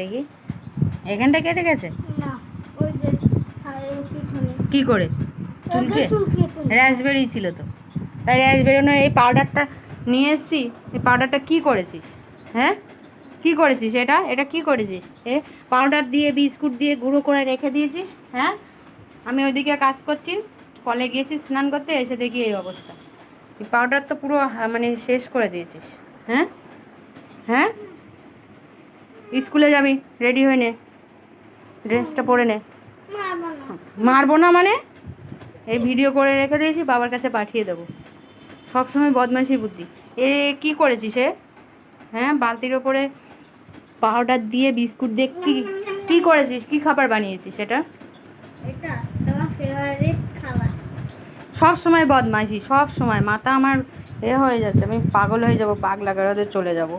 দেখি এখানটা কেটে গেছে না, ওই যে পিছনে কি করে চুলকে চুলকে র্যাশ বেরিয়েছিল তো, তাই র্যাশ বেরোনোর এই পাউডারটা নিয়ে এসছি। এই পাউডারটা কী করেছিস? হ্যাঁ, কী করেছিস? এটা এটা কী করেছিস? পাউডার দিয়ে বিস্কুট দিয়ে গুঁড়ো করে রেখে দিয়েছিস। হ্যাঁ, আমি ওইদিকে কাজ করছি, কলে গিয়েছি স্নান করতে, এসে দেখি এই অবস্থা। এই পাউডার তো পুরো মানে শেষ করে দিয়েছিস। হ্যাঁ হ্যাঁ, স্কুলে যাবি, রেডি হয়ে নে, ড্রেসটা পরে নে। মারবো না। মারবো না মানে? এই ভিডিও করে রেখে দিয়েছি, বাবার কাছে পাঠিয়ে দেবো। সবসময় বদমাইশি বুদ্ধি। কি করেছিস হ্যাঁ, বালতির ওপরে পাউডার দিয়ে বিস্কুট দিয়ে কি করেছিস? কি খাবার বানিয়েছিস এটা? এটা তোমার ফেভারিট খাবার। সব সময় বদমাইশি, সব সময়। মাথা আমার হয়ে যাচ্ছে, আমি পাগল হয়ে যাব, পাগলা গারদে চলে যাব।